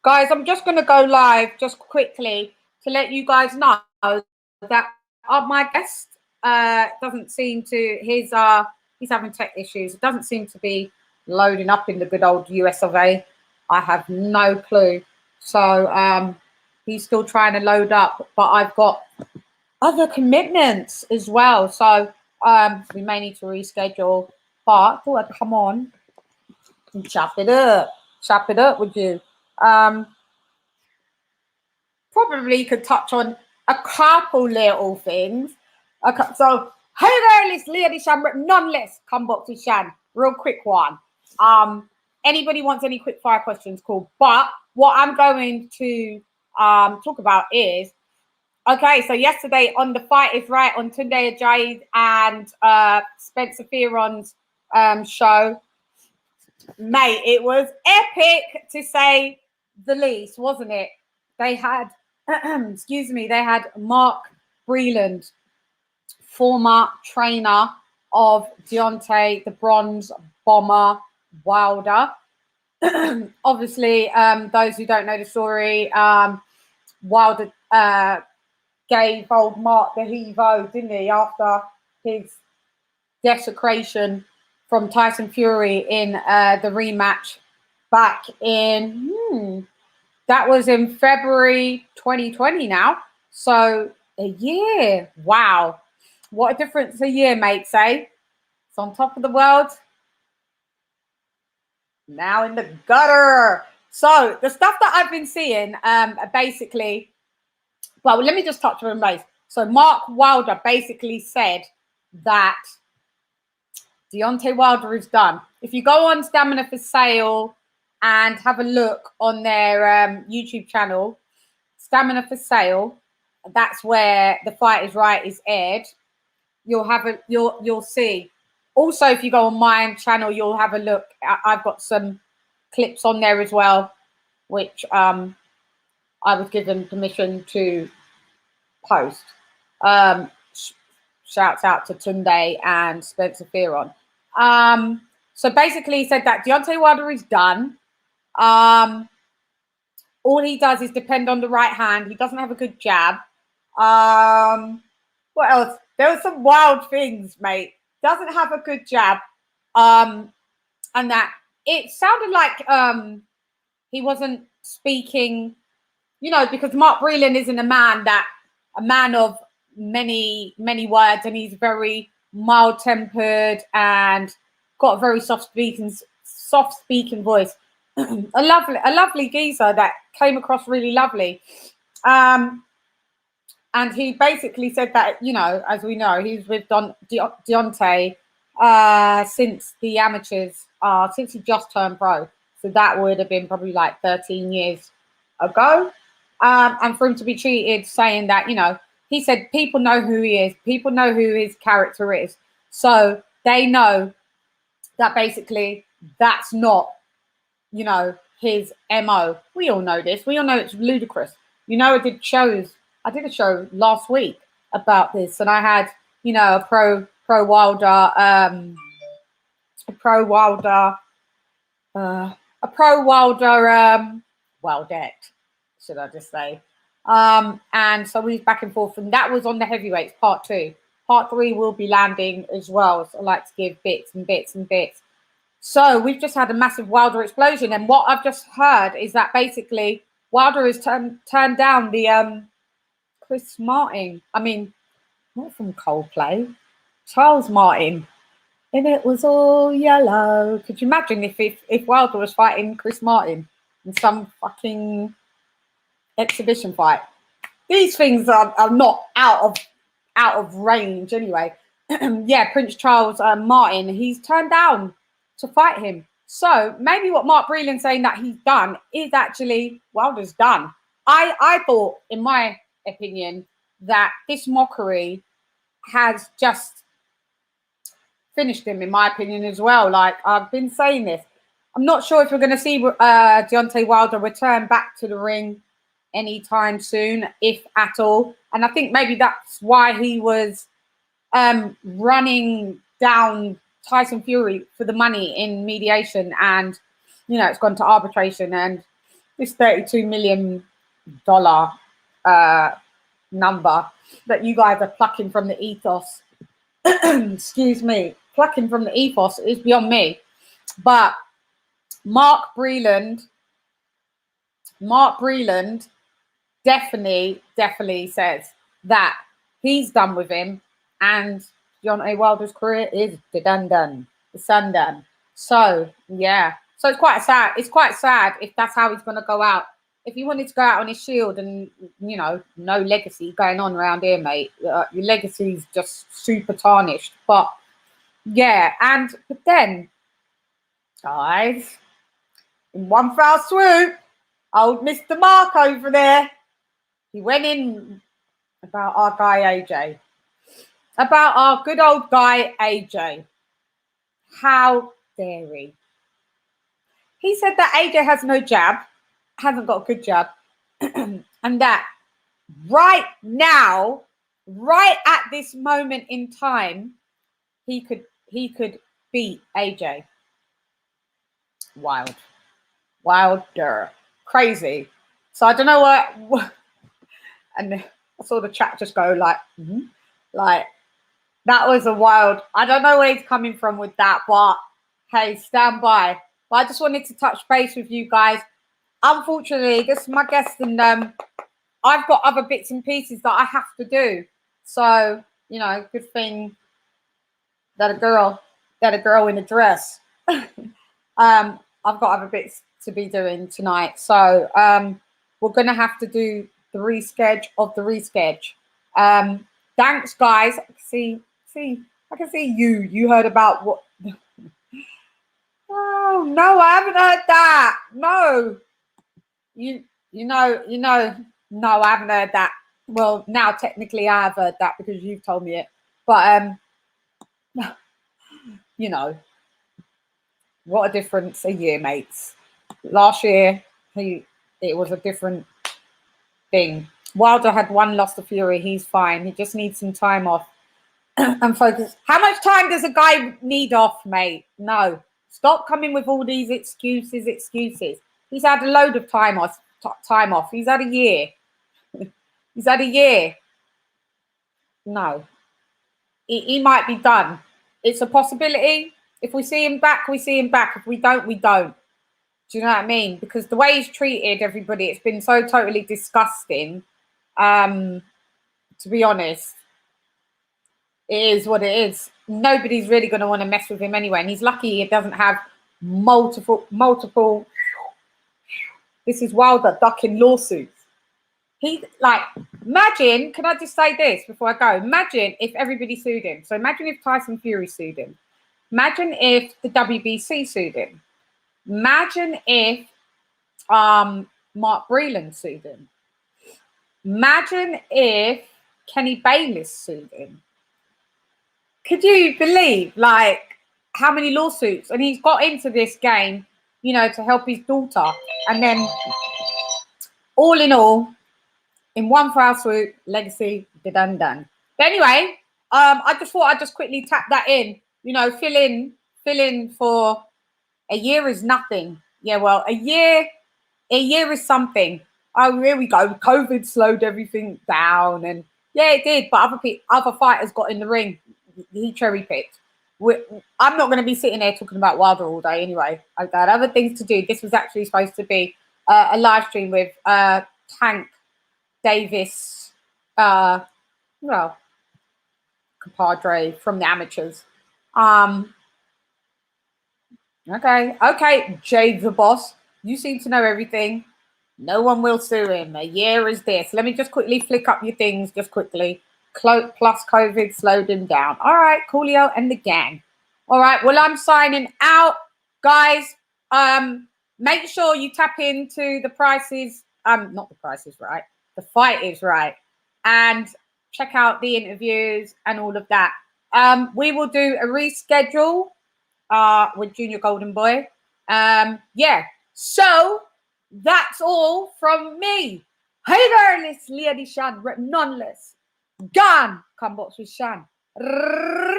Guys, I'm just going to go live just quickly to let you guys know that my guest doesn't seem to, he's having tech issues. It doesn't seem to be loading up in the good old US of A. I have no clue. So he's still trying to load up, but I've got other commitments as well. So we may need to reschedule, but I thought I'd come on and chop it up with you. Probably could touch on a couple little things. So, hey there, this lady Chann, nonetheless, come back to Chann. Real quick one. Anybody wants any quick fire questions, cool. But what I'm going to talk about is, okay, so yesterday on The Fight Is Right on Tunde Ajayi and Spencer Fearon's show, mate, it was epic to say the least, wasn't it? They had, excuse me, they had Mark Breland, former trainer of Deontay, the Bronze Bomber Wilder. Obviously, those who don't know the story, Wilder gave old Mark the heave-o, didn't he, after his desecration from Tyson Fury in the rematch back in, that was in February 2020 now. So a year. Wow. What a difference a year makes, eh? It's on top of the world. Now in the gutter. So the stuff that I've been seeing, basically, well, let me just touch on base. So Mark Wilder basically said that Deontay Wilder is done. If you go on Stamina for Sale and have a look on their YouTube channel, Stamina for Sale, that's where The Fight Is Right is aired. You'll see. Also, if you go on my channel, you'll have a look. I've got some clips on there as well, which I was given permission to post. Shouts out to Tunde and Spencer Fearon. So basically he said that Deontay Wilder is done. All he does is depend on the right hand. He doesn't have a good jab. What else? There were some wild things, mate. Doesn't have a good jab. And that it sounded like he wasn't speaking, you know, because Mark Breland isn't a man of many words, and he's very mild-tempered and got a very soft-speaking voice. a lovely geezer that came across really lovely. And he basically said that, you know, as we know, he's with Deontay since the amateurs, since he just turned pro. So that would have been probably like 13 years ago. And for him to be treated saying that, you know, he said people know who he is. People know who his character is. So they know that basically that's not, you know, his MO. We all know this. We all know it's ludicrous. You know, I did a show last week about this, and I had, you know, a pro Wilder, Wildette, should I just say. And so we was back and forth, and that was on the heavyweights, part 2. Part 3 will be landing as well. So I like to give bits and bits and bits. So we've just had a massive Wilder explosion, and what I've just heard is that basically Wilder has turned down the Chris Martin. I mean, not from Coldplay, Charles Martin. And it was all yellow. Could you imagine if Wilder was fighting Chris Martin in some fucking exhibition fight? These things are not out of range anyway. Yeah, Prince Charles Martin, he's turned down to fight him. So maybe what Mark Breland's saying that he's done is actually Wilder's done. I thought, in my opinion, that this mockery has just finished him, in my opinion, as well. Like, I've been saying this. I'm not sure if we're going to see Deontay Wilder return back to the ring anytime soon, if at all. And I think maybe that's why he was running down Tyson Fury for the money in mediation, and, you know, it's gone to arbitration. And this $32 million number that you guys are plucking from the ethos. Excuse me, plucking from the ethos is beyond me. But Mark Breland definitely says that he's done with him, and Deontay Wilder's career is done. So yeah, so it's quite sad. It's quite sad if that's how he's going to go out. If he wanted to go out on his shield and, you know, no legacy going on around here, mate. Your legacy's just super tarnished. But yeah, but then, guys, in one foul swoop, old Mr. Mark over there, he went in about our guy AJ. About our good old guy AJ. How dare he? He said that AJ has no jab, hasn't got a good jab, and that right now, right at this moment in time, he could beat AJ. Wilder. Crazy. So I don't know what and I saw the chat just go like, like that was a wild. I don't know where he's coming from with that, but hey, stand by. But I just wanted to touch base with you guys. Unfortunately, this is my guest, and I've got other bits and pieces that I have to do. So, you know, good thing that a girl in a dress. I've got other bits to be doing tonight. So we're gonna have to do the reschedule of the reschedule. Thanks, guys. I can see you heard about what. Oh no, I haven't heard that. No. You know, no, I haven't heard that. Well, now technically I have heard that because you've told me it. But you know, what a difference a year makes. Last year, it was a different thing. Wilder had one loss to Fury. He's fine. He just needs some time off and focus. How much time does a guy need off, mate? No. Stop coming with all these excuses. He's had a load of time off. He's had a year. He's had a year. No. He might be done. It's a possibility. If we see him back, we see him back. If we don't, we don't. Do you know what I mean? Because the way he's treated everybody, it's been so totally disgusting. To be honest, it is what it is. Nobody's really going to want to mess with him anyway. And he's lucky he doesn't have multiple. This is Wilder ducking lawsuits. He, like, imagine, can I just say this before I go? Imagine if everybody sued him. So imagine if Tyson Fury sued him. Imagine if the WBC sued him. Imagine if Mark Breland sued him. Imagine if Kenny Bayless sued him. Could you believe, like, how many lawsuits? And he's got into this game, you know, to help his daughter. And then, all in all, in one foul swoop, legacy, done. But anyway, I just thought I'd just quickly tap that in. You know, fill in for a year is nothing. Yeah, well, a year is something. Oh, here we go. COVID slowed everything down, and yeah, it did. But other fighters got in the ring. He cherry picked. I'm not going to be sitting there talking about Wilder all day anyway. I've got other things to do. This was actually supposed to be a live stream with Tank Davis, well, compadre from the amateurs. Okay, Jade the boss. You seem to know everything. No one will sue him. A year is this. Let me just quickly flick up your things, just quickly. Plus COVID slowed him down. All right, Coolio and the gang. All right, well, I'm signing out, guys. Make sure you tap into the prices. Not the prices, right? The fight is right. And check out the interviews and all of that. We will do a reschedule with Junior Golden Boy. Yeah. So that's all from me. Hey there, it's Lady Chann, noneless. Gone. Come box with Chann. Rah!